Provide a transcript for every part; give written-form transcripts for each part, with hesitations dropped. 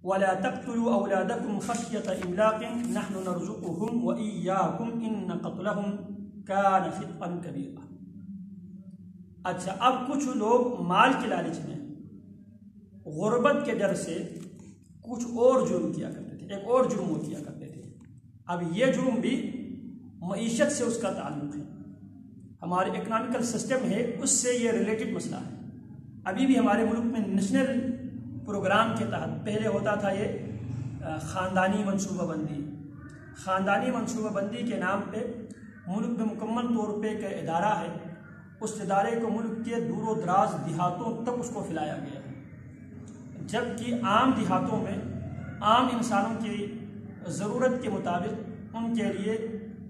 وَلَا تَقْتُلُوا أَوْلَادَكُمْ خَشْيَةَ إِمْلَاقٍ نَحْنُ نَرْزُقُهُمْ وَإِيَّاكُمْ إِنَّ قَتْلَهُمْ كَانَ خِطْئًا كَبِيرًا۔ اچھا، اب کچھ لوگ مال کے لالچ میں غربت کے ڈر سے کچھ اور جرم کیا کرتے تھے، ایک اور جرم وہ کیا کرتے تھے۔ اب یہ جرم بھی معیشت سے اس کا تعلق ہے، ہمارے اکنامکل سسٹم ہے اس سے یہ ریلیٹڈ مسئلہ ہے۔ ابھی بھی ہمارے ملک میں نیشنل پروگرام کے تحت پہلے ہوتا تھا یہ خاندانی منصوبہ بندی۔ خاندانی منصوبہ بندی کے نام پہ ملک میں مکمل طور پہ ایک ادارہ ہے، اس ادارے کو ملک کے دور و دراز دیہاتوں تک اس کو پھیلایا گیا ہے، جبکہ عام دیہاتوں میں عام انسانوں کی ضرورت کے مطابق ان کے لیے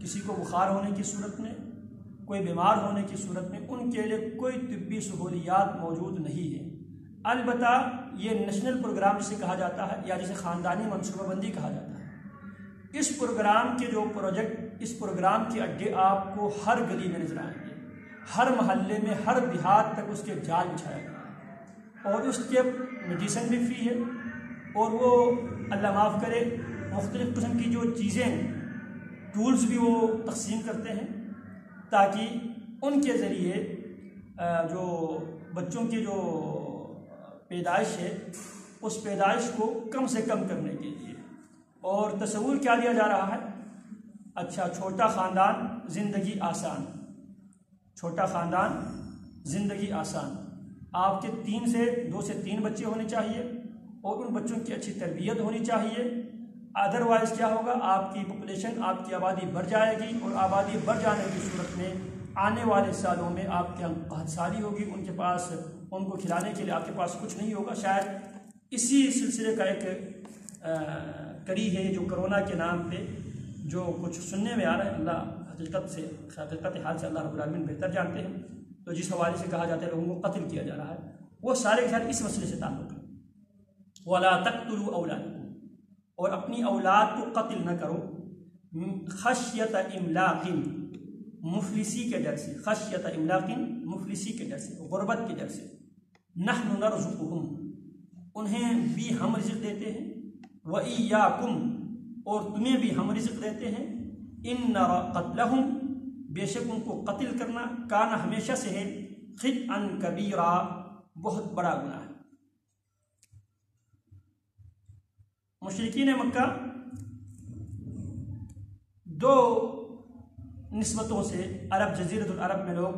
کسی کو بخار ہونے کی صورت میں، کوئی بیمار ہونے کی صورت میں ان کے لیے کوئی طبی سہولیات موجود نہیں ہے۔ البتہ یہ نیشنل پروگرام جسے کہا جاتا ہے یا جسے خاندانی منصوبہ بندی کہا جاتا ہے، اس پروگرام کے جو پروجیکٹ، اس پروگرام کے اڈے آپ کو ہر گلی میں نظر آئیں گے، ہر محلے میں، ہر دیہات تک اس کے جال بچھایا گیا ہے، اور اس کے میڈیسن بھی فری ہے، اور وہ اللہ معاف کرے مختلف قسم کی جو چیزیں ٹولز بھی وہ تقسیم کرتے ہیں تاکہ ان کے ذریعے جو بچوں کی جو پیدائش ہے اس پیدائش کو کم سے کم کرنے کے لیے۔ اور تصور کیا دیا جا رہا ہے؟ اچھا، چھوٹا خاندان زندگی آسان، چھوٹا خاندان زندگی آسان، آپ کے 2 سے 3 بچے ہونے چاہیے اور ان بچوں کی اچھی تربیت ہونی چاہیے، ادروائز کیا ہوگا، آپ کی پاپولیشن، آپ کی آبادی بڑھ جائے گی، اور آبادی بڑھ جانے کی صورت میں آنے والے سالوں میں آپ کے یہاں قحط سالی ہوگی، ان کے پاس ان کو کھلانے کے لیے آپ کے پاس کچھ نہیں ہوگا۔ شاید اسی سلسلے کا ایک کڑی ہے جو کرونا کے نام پہ جو کچھ سننے میں آ رہا ہے، اللہ حقیقت حال سے اللہ رب العالمین بہتر جانتے ہیں، تو جس حوالے سے کہا جاتا ہے لوگوں کو قتل کیا جا رہا ہے، وہ سارے کے سارے اس مسئلے سے تعلق ہے۔ وَلَا تَقْتُلُوا أَوْلَادَكُمْ، اور اپنی اولاد کو قتل نہ کرو، خشیت املاق، مفلسی کے ڈر سے، خشیت املاق، مفلسی کے ڈر سے، غربت کے ڈر سے، نحن نرزقہم، انہیں بھی ہم رزق دیتے ہیں، وَإِيَّاكُمْ، اور تمہیں بھی ہم رزق دیتے ہیں، ان قتلہم، بے شک ان کو قتل کرنا، کان ہمیشہ سے ہے، خطئا کبیرا، بہت بڑا گناہ ہے۔ مشرکین مکہ 2 نسبتوں سے عرب، جزیرۃ العرب میں لوگ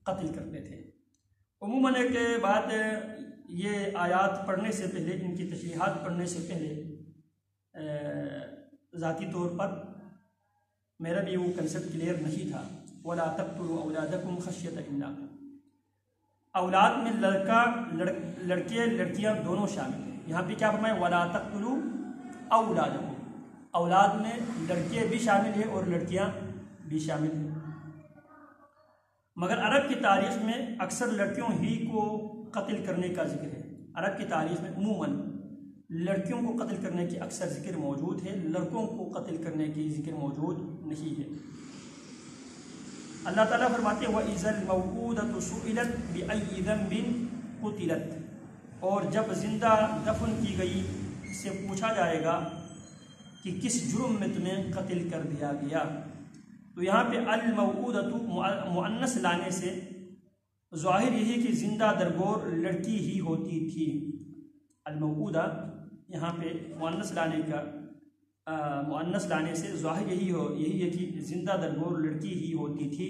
قتل کرتے تھے۔ عموماً ایک بات، یہ آیات پڑھنے سے پہلے، ان کی تشریحات پڑھنے سے پہلے ذاتی طور پر میرا بھی وہ کنسیپٹ کلیئر نہیں تھا۔ وَلَا تَقْتُلُوا أَوْلَادَكُمْ خَشْيَةَ إِمْلَاقٍ، اولاد میں لڑکے لڑکیاں دونوں شامل ہیں۔ یہاں پہ کیا فرمایا؟ وَلَا تَقْتُلُوا أَوْلَادَكُمْ، اولاد میں لڑکے بھی شامل ہیں اور لڑکیاں بھی شامل ہیں، مگر عرب کی تاریخ میں اکثر لڑکیوں ہی کو قتل کرنے کا ذکر ہے۔ عرب کی تاریخ میں عموماً لڑکیوں کو قتل کرنے کی اکثر ذکر موجود ہے، لڑکوں کو قتل کرنے کی ذکر موجود نہیں ہے۔ اللہ تعالیٰ فرماتے ہیں وَإِذَا الْمَوْءُودَةُ سُئِلَتْ بِأَيِّ ذَنبٍ قُتِلَتْ، اور جب زندہ دفن کی گئی اس سے پوچھا جائے گا کہ کس جرم میں تمہیں قتل کر دیا گیا۔ تو یہاں پہ الموعودۃ مؤنث لانے سے ظاہر یہی کہ زندہ درگور لڑکی ہی ہوتی تھی۔ الموعودہ یہاں پہ مؤنث لانے سے ظاہر یہی ہے کہ زندہ درگور لڑکی ہی ہوتی تھی،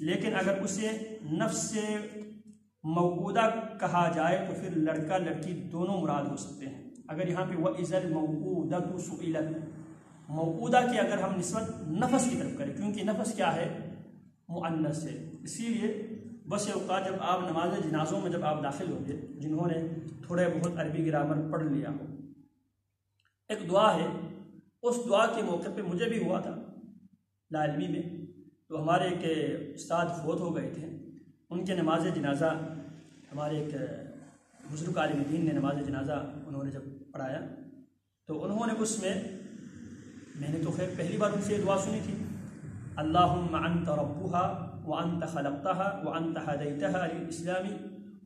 لیکن اگر اسے نفس موعودہ کہا جائے تو پھر لڑکا لڑکی دونوں مراد ہو سکتے ہیں۔ اگر یہاں پہ وَإِذَا الْمَوْءُودَةُ سُئِلَتْ، موعودہ کی اگر ہم نسبت نفس کی طرف کریں، کیونکہ نفس کیا ہے؟ مؤنث ہے، اسی لیے بس اوقات جب آپ نماز جنازوں میں جب آپ داخل ہوں گے، جنہوں نے تھوڑے بہت عربی گرامر پڑھ لیا ہو، ایک دعا ہے، اس دعا کے موقع پہ مجھے بھی ہوا تھا لا علمی میں، تو ہمارے ایک استاد فوت ہو گئے تھے، ان کے نماز جنازہ ہمارے ایک بزرگ عالم دین نے نماز جنازہ انہوں نے جب پڑھایا تو انہوں نے اس میں نے تو خیر پہلی بار ان سے دعا سنی تھی، اللہم انت ربها وانت خلقتها وانت هديتها للاسلام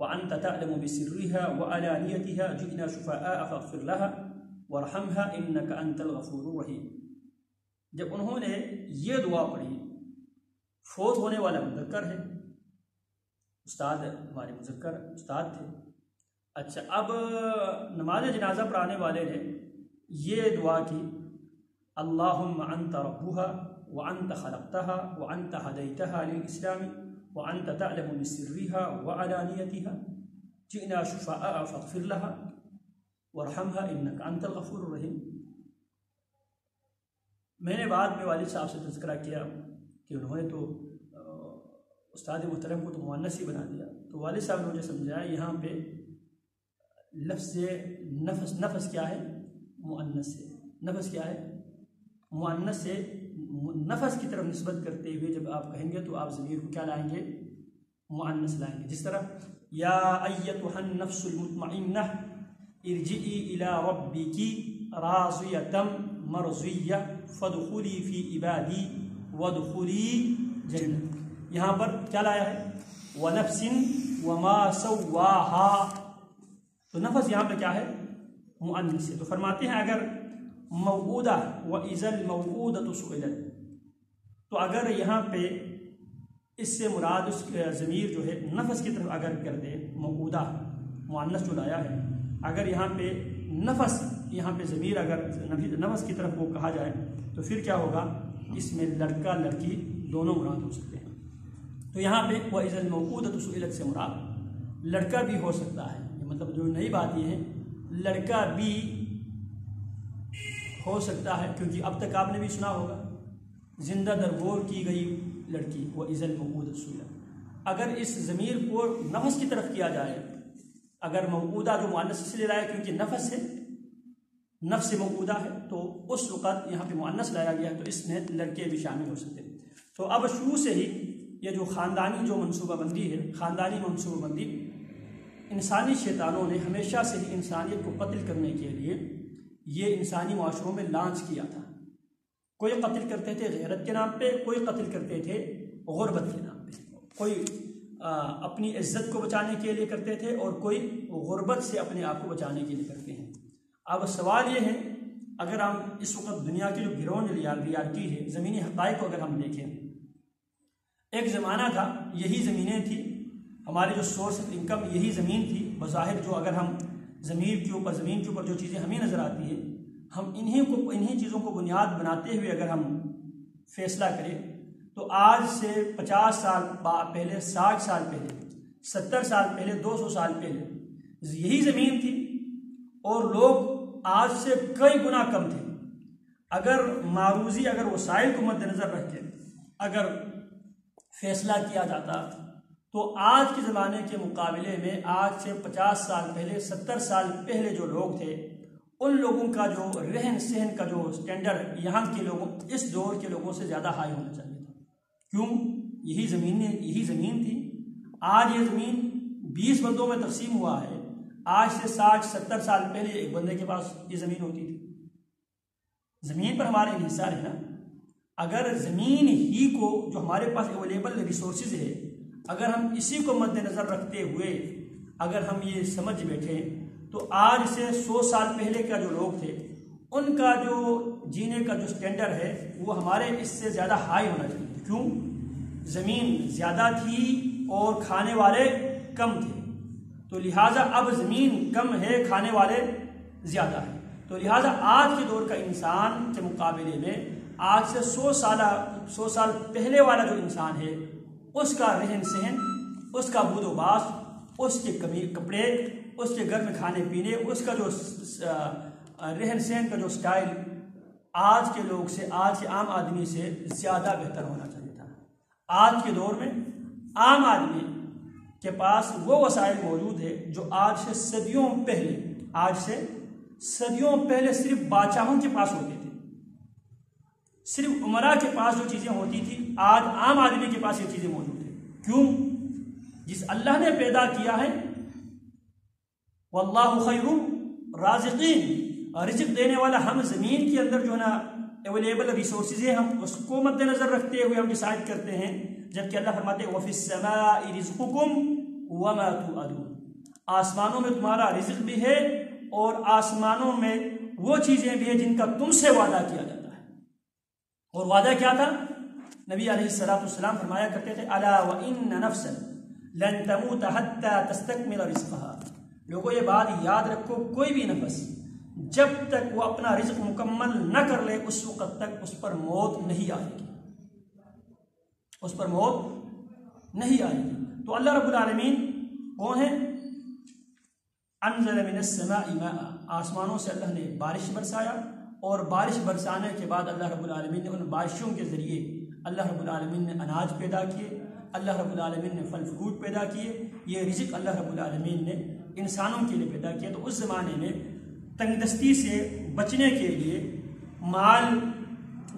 وانت تعلم بسرها وعلانيتها جئنا شفعاء فاغفر لها وارحمها انک انت الغفور الرحیم۔ جب انہوں نے یہ دعا پڑھی، فوت ہونے والا مذکر ہے، استاد ہمارے مذکر استاد تھے، اچھا اب نماز جنازہ پڑھانے والے نے یہ دعا کی، اللہم انت ربها وانت خلقتها وانت هدیتها للاسلام وانت تعلم بسرها وعلانیتها جئنا شفعاء فاغفر لها وارحمها انک انت الغفور الرحیم۔ میں نے بعد میں والد صاحب سے تذکرہ کیا کہ انہوں نے تو استاد محترم کو تو مؤنث ہی بنا دیا، تو والد صاحب نے مجھے سمجھایا یہاں پہ لفظ نفس کیا ہے؟ مؤنث ہے۔ نفس کیا ہے؟ مؤنث سے نفس کی طرف نسبت کرتے ہوئے جب آپ کہیں گے تو آپ ضمیر کو کیا لائیں گے؟ مؤنث لائیں گے۔ جس طرح یا ایتھا النفس المطمئنہ ارجعی الی ربک راضیۃ مرضیہ فادخلی فی عبادی وادخلی جنت۔ یہاں پر کیا لایا ہے؟ ونفس وما سواہا، تو نفس یہاں پہ کیا ہے؟ مؤنث ہے۔ تو فرماتے ہیں اگر موعودہ وَإِذَا الْمَوْعُودَةُ سُئِلَتْ، تو اگر یہاں پہ اس سے مراد اس ضمیر جو ہے نفس کی طرف اگر کر دے، موعودہ مؤنث جو لایا ہے، اگر یہاں پہ نفس، یہاں پہ ضمیر اگر نفس کی طرف وہ کہا جائے تو پھر کیا ہوگا؟ اس میں لڑکا لڑکی دونوں مراد ہو سکتے ہیں۔ تو یہاں پہ وَإِذَا الْمَوْعُودَةُ سُئِلَتْ سے مراد لڑکا بھی ہو سکتا ہے، مطلب جو نئی بات یہ ہے لڑکا بھی ہو سکتا ہے، کیونکہ اب تک آپ نے بھی سنا ہوگا زندہ درگور کی گئی لڑکی وَإِذَا الْمَوْعُودَةُ سُئِلَتْ۔ اگر اس ضمیر کو نفس کی طرف کیا جائے، اگر موعودہ جو مؤنث سے لے رہا ہے کیونکہ نفس ہے، نفس موعودہ ہے، تو اس وقت یہاں پہ مؤنث لایا گیا ہے تو اس میں لڑکے بھی شامل ہو سکتے ہیں۔ تو اب شروع سے ہی یہ جو خاندانی جو منصوبہ بندی ہے، خاندانی منصوبہ بندی، انسانی شیطانوں نے ہمیشہ سے ہی انسانیت کو قتل کرنے کے لیے یہ انسانی معاشروں میں لانچ کیا تھا۔ کوئی قتل کرتے تھے غیرت کے نام پہ، کوئی قتل کرتے تھے غربت کے نام پہ، کوئی اپنی عزت کو بچانے کے لیے کرتے تھے اور کوئی غربت سے اپنے آپ کو بچانے کے لیے کرتے ہیں۔ اب سوال یہ ہے، اگر ہم اس وقت دنیا کی جو گراؤنڈ ریالٹی ہے، زمینی حقائق کو اگر ہم دیکھیں، ایک زمانہ تھا یہی زمینیں تھیں، ہماری جو سورس آف انکم یہی زمین تھی بظاہر، جو اگر ہم زمین کے اوپر جو چیزیں ہمیں نظر آتی ہیں، ہم انہی چیزوں کو بنیاد بناتے ہوئے اگر ہم فیصلہ کریں تو آج سے 50 سال پہلے، 60 سال پہلے، 70 سال پہلے، 200 سال پہلے یہی زمین تھی اور لوگ آج سے کئی گنا کم تھے۔ اگر معروضی، اگر وسائل کو مد نظر رکھ کے اگر فیصلہ کیا جاتا تو آج کے زمانے کے مقابلے میں آج سے 50 سال پہلے، 70 سال پہلے جو لوگ تھے، ان لوگوں کا جو رہن سہن کا جو سٹینڈرڈ یہاں کے لوگوں، اس دور کے لوگوں سے زیادہ ہائی ہونا چاہیے تھا۔ کیوں؟ یہی زمین تھی۔ آج یہ زمین 20 بندوں میں تقسیم ہوا ہے، آج سے 60-70 سال پہلے ایک بندے کے پاس یہ زمین ہوتی تھی۔ زمین پر ہمارا انحصار ہے نا۔ اگر زمین ہی کو جو ہمارے پاس اویلیبل ریسورسز ہے، اگر ہم اسی کو مد نظر رکھتے ہوئے اگر ہم یہ سمجھ بیٹھے تو آج سے 100 سال پہلے کا جو لوگ تھے ان کا جو جینے کا جو سٹینڈرڈ ہے وہ ہمارے اس سے زیادہ ہائی ہونا چاہیے۔ کیوں؟ زمین زیادہ تھی اور کھانے والے کم تھے، تو لہٰذا اب زمین کم ہے، کھانے والے زیادہ ہیں، تو لہٰذا آج کے دور کا انسان کے مقابلے میں آج سے 100 سال پہلے والا جو انسان ہے، اس کا رہن سہن، اس کا بود و باس، اس کے کپڑے، اس کے گھر میں کھانے پینے، اس کا جو رہن سہن کا جو سٹائل آج کے لوگ سے، آج کے عام آدمی سے زیادہ بہتر ہونا چاہیے تھا۔ آج کے دور میں عام آدمی کے پاس وہ وسائل موجود ہے جو آج سے صدیوں پہلے صرف بادشاہوں کے پاس ہوتے تھے، صرف عمراء کے پاس جو چیزیں ہوتی تھی، آج عام آدمی کے پاس یہ چیزیں موجود ہیں۔ کیوں؟ جس اللہ نے پیدا کیا ہے، واللہ خیر الرازقین، رزق دینے والا، ہم زمین کے اندر جو ہے نا اویلیبل ریسورسز ہیں، ہم اس کو مد نظر رکھتے ہوئے ہم ڈیسائیڈ کرتے ہیں، جبکہ اللہ فرماتے ہیں وَفِي السَّمَاءِ رِزْقُكُمْ وَمَا تُوعَدُونَ، آسمانوں میں تمہارا رزق بھی ہے اور آسمانوں میں وہ چیزیں بھی ہیں جن کا تم سے وعدہ کیا جاتا ہے. اور وعدہ کیا تھا؟ نبی علیہ الصلوۃ والسلام فرمایا کرتے تھے الا وان نفسا لن تموت حتى تستكمل رزقها. لوگوں یہ بات یاد رکھو، کوئی بھی نفس جب تک وہ اپنا رزق مکمل نہ کر لے اس وقت تک اس پر موت نہیں آئے گی، اس پر موت نہیں آئے گی. تو اللہ رب العالمین کون ہے؟ انزل من السماء ماء، آسمانوں سے اللہ نے بارش برسایا، اور بارش برسانے کے بعد اللہ رب العالمین نے ان بارشوں کے ذریعے اللہ رب العالمین نے اناج پیدا کیے، اللہ رب العالمین نے پھل فروٹ پیدا کیے. یہ رزق اللہ رب العالمین نے انسانوں کے لیے پیدا کیا. تو اس زمانے میں تنگ دستی سے بچنے کے لیے مال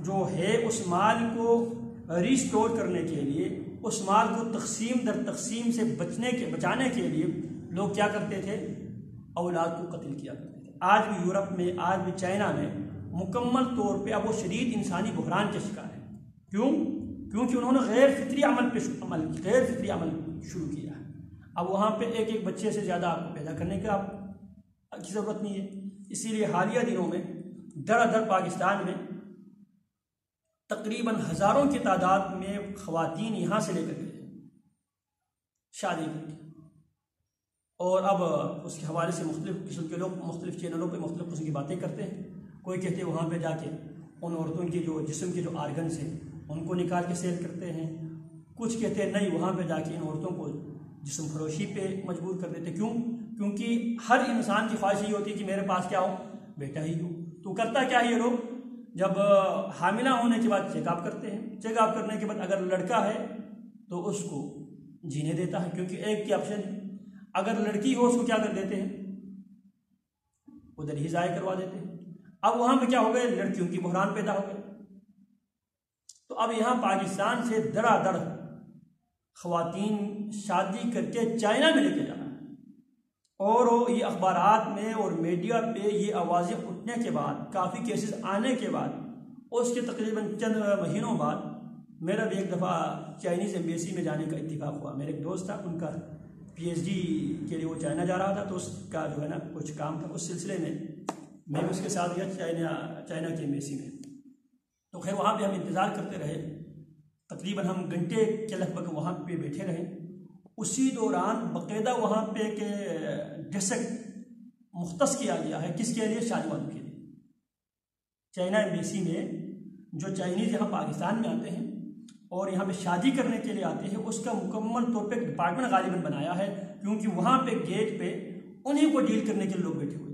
جو ہے اس مال کو ریسٹور کرنے کے لیے، اس مال کو تقسیم در تقسیم سے بچانے کے لیے لوگ کیا کرتے تھے؟ اولاد کو قتل کیا کرتے تھے. آج بھی یورپ میں، آج بھی چائنا میں مکمل طور پہ اب وہ شدید انسانی بحران کے شکار ہیں. کیوں؟ کیونکہ انہوں نے غیر فطری عمل شروع کیا ہے. اب وہاں پہ ایک بچے سے زیادہ آپ کو پیدا کرنے کا کی ضرورت نہیں ہے. اسی لیے حالیہ دنوں میں در پاکستان میں تقریباً ہزاروں کی تعداد میں خواتین یہاں سے لے کر گئے شادی کر کے، اور اب اس کے حوالے سے مختلف قسم کے لوگ مختلف چینلوں پہ مختلف قسم کی باتیں کرتے ہیں. کوئی کہتے ہیں وہاں پہ جا کے ان عورتوں کی جو جسم کے جو آرگنز ہیں ان کو نکال کے سیل کرتے ہیں. کچھ کہتے ہیں نہیں، وہاں پہ جا کے ان عورتوں کو جسم فروشی پہ مجبور کر دیتے. کیوں؟ کیونکہ ہر انسان کی خواہش یہ ہوتی ہے کہ میرے پاس کیا ہو؟ بیٹا ہی ہو. تو کرتا کیا ہے یہ لوگ؟ جب حاملہ ہونے کے بعد چیک اپ کرتے ہیں، چیک اپ کرنے کے بعد اگر لڑکا ہے تو اس کو جینے دیتا ہے، کیونکہ ایک کی آپشن ہے. اگر لڑکی ہو اس کو کیا کر دیتے ہیں؟ ادھر ہی ضائع کروا دیتے ہیں. اب وہاں پہ کیا ہو گئے؟ لڑکیوں کی بحران پیدا ہو گئے. تو اب یہاں پاکستان سے دڑا دڑ خواتین شادی کر کے چائنا میں لے کے جانا ہے. اور یہ اخبارات میں اور میڈیا پہ یہ آوازیں اٹھنے کے بعد، کافی کیسز آنے کے بعد، اس کے تقریباً چند مہینوں بعد میرا بھی ایک دفعہ چائنیز ایمبیسی میں جانے کا اتفاق ہوا. میرا ایک دوست تھا، ان کا PhD کے لیے وہ چائنا جا رہا تھا، تو اس کا جو ہے نا کچھ کام تھا. اس سلسلے میں میں بھی اس کے ساتھ گیا چائنا کی ایمبیسی میں. تو خیر وہاں پہ ہم انتظار کرتے رہے، تقریباً ہم گھنٹے کے لگ بھگ وہاں پہ بیٹھے رہے. اسی دوران باقاعدہ وہاں پہ کہ ڈسک مختص کیا گیا ہے کس کے لیے؟ شادی والوں کے لیے. چائنا ایمبیسی میں جو چائنیز یہاں پاکستان میں آتے ہیں اور یہاں پہ شادی کرنے کے لیے آتے ہیں، اس کا مکمل طور پہ ڈپارٹمنٹ غالباً بنایا ہے، کیونکہ وہاں پہ گیٹ پہ انہیں کو ڈیل کرنے کے لوگ بیٹھے ہوئے تھے.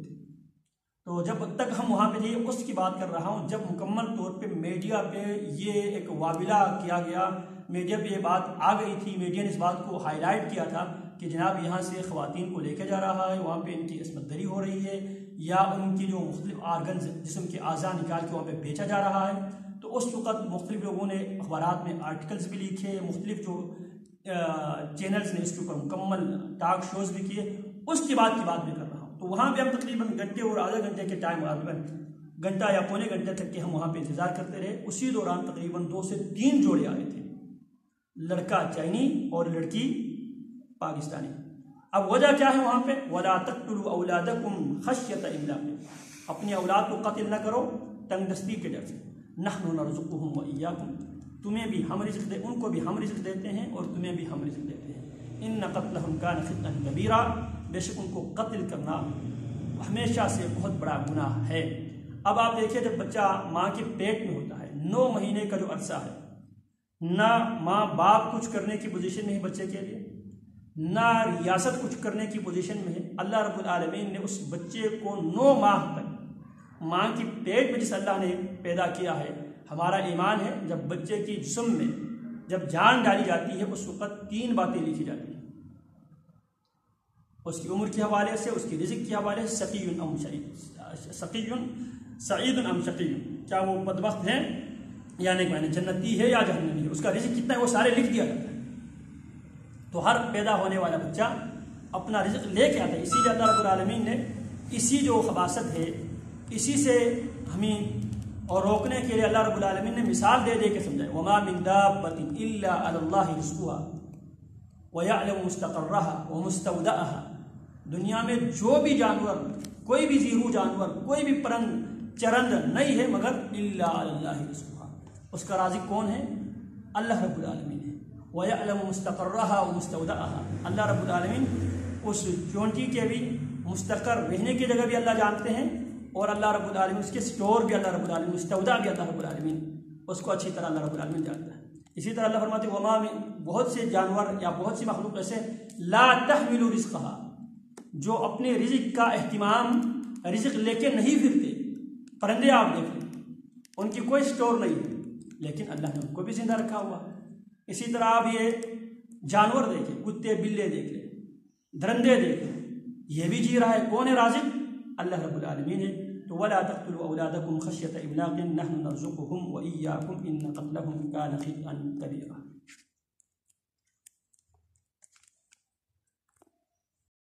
تو جب تک ہم وہاں پہ تھے، اس کی بات کر رہا ہوں، جب مکمل طور پہ میڈیا پہ یہ ایک وابلہ کیا گیا، میڈیا پہ یہ بات آ گئی تھی، میڈیا نے اس بات کو ہائی لائٹ کیا تھا کہ جناب یہاں سے خواتین کو لے کے جا رہا ہے، وہاں پہ ان کی عصمت دری ہو رہی ہے، یا ان کی جو مختلف آرگنز جسم کے اعضاء نکال کے وہاں پہ بیچا جا رہا ہے. تو اس وقت مختلف لوگوں نے اخبارات میں آرٹیکلز بھی لکھے، مختلف جو چینلز نے اس کے اوپر مکمل ٹاک شوز بھی کیے. اس کے بعد کی بات میں کر رہا ہوں. تو وہاں پہ ہم تقریباً گھنٹے اور آدھے گھنٹے کے ٹائم، گھنٹہ یا پونے گھنٹے تک کے ہم وہاں پہ انتظار کرتے رہے. اسی دوران تقریباً 2 سے 3 جوڑے آئے تھے، لڑکا چائنی اور لڑکی پاکستانی. اب وجہ کیا ہے وہاں پہ؟ وَلَا تَقْتُلُوا أَوْلَادَكُمْ خَشْيَةَ إِمْلَاقٍ، اپنی اولاد کو قتل نہ کرو تنگ دستی کے ڈر سے. نَحْنُ نَرْزُقُهُمْ وَإِيَّاكُمْ، تمہیں بھی ہم رزق دے، ان کو بھی ہم رزق دیتے ہیں اور تمہیں بھی ہم رزق دیتے ہیں. إِنَّ قَتْلَهُمْ كَانَ خِطْئًا كَبِيرًا، بے شک ان کو قتل کرنا ہمیشہ سے بہت بڑا گناہ ہے. اب آپ دیکھیے، جب بچہ ماں کے پیٹ میں ہوتا ہے، 9 مہینے کا جو عرصہ ہے، نہ ماں باپ کچھ کرنے کی پوزیشن میں ہے بچے کے لیے، نہ ریاست کچھ کرنے کی پوزیشن میں ہے. اللہ رب العالمین نے اس بچے کو 9 ماہ تک ماں کی پیٹ میں جس اللہ نے پیدا کیا ہے. ہمارا ایمان ہے جب بچے کی جسم میں جب جان ڈالی جاتی ہے اس وقت 3 باتیں لکھی جاتی ہیں، اس کی عمر کے حوالے سے، اس کی رزق کے حوالے سے، سعید ام شقی، کیا وہ بدبخت ہیں یعنی جنتی ہے یا جہنمی ہے، اس کا رزق کتنا ہے وہ سارے لکھ دیا جاتا ہے. تو ہر پیدا ہونے والا بچہ اپنا رزق لے کے آتا ہے. اسی لیے اللہ رب العالمین نے اسی جو خباثت ہے اسی سے ہمیں اور روکنے کے لیے اللہ رب العالمین نے مثال دے دے کے سمجھایا. وما من دابۃ الا علی اللہ رزقها ويعلم مستقرها ومستودعها، دنیا میں جو بھی جانور کوئی بھی ذیرو جانور، کوئی بھی پرند چرند نہیں ہے مگر الا اللہ رزقھا، اس کا رازق کون ہے؟ اللہ رب العالمین ہے۔ وَيَعْلَمُ مُسْتَقَرَّهَا وَمُسْتَوْدَعَهَا، اللہ رب العالمین اس چونٹی کے بھی مستقر رہنے کی جگہ بھی اللہ جانتے ہیں، اور اللہ رب العالمین اس کے سٹور بھی اللہ رب العالمین، مستودع بھی اللہ رب العالمین اس کو اچھی طرح اللہ رب العالمین جانتا ہے۔ اسی طرح اللہ فرماتے ہیں وما من، بہت سے جانور یا بہت سی مخلوق ایسے لا تحمل رزقها، جو اپنے رزق کا اہتمام رزق لے کے نہیں پھرتے۔ پرندے آپ دیکھ لیں، ان کی کوئی سٹور نہیں ہے، لیکن اللہ نے ان کو بھی زندہ رکھا ہوا۔ اسی طرح آپ یہ جانور دیکھیں، کتے بلے دیکھ لیں، درندے دیکھ لیں، یہ بھی جی رہا ہے، کون ہے رازق؟ اللہ رب العالمین ہے۔ تو ولا تقتلوا اولادکم خشیۃ املاق نحن نرزقهم واياکم ان قتلهم کان خطئا کبیرا۔